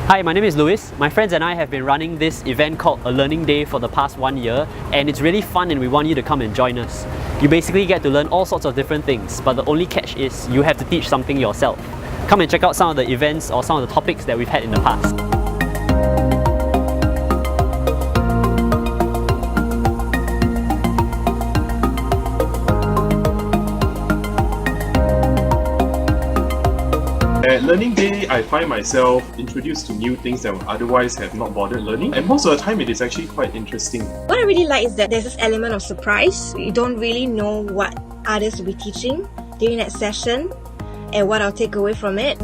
Hi, my name is Louis. My friends and I have been running this event called A Learning Day for the past 1 year, and it's really fun and we want you to come and join us. You basically get to learn all sorts of different things, but the only catch is you have to teach something yourself. Come and check out some of the events or some of the topics that we've had in the past. At Learning Day, I find myself introduced to new things that I would otherwise have not bothered learning, and most of the time it is actually quite interesting. What I really like is that there's this element of surprise. You don't really know what others will be teaching during that session and what I'll take away from it.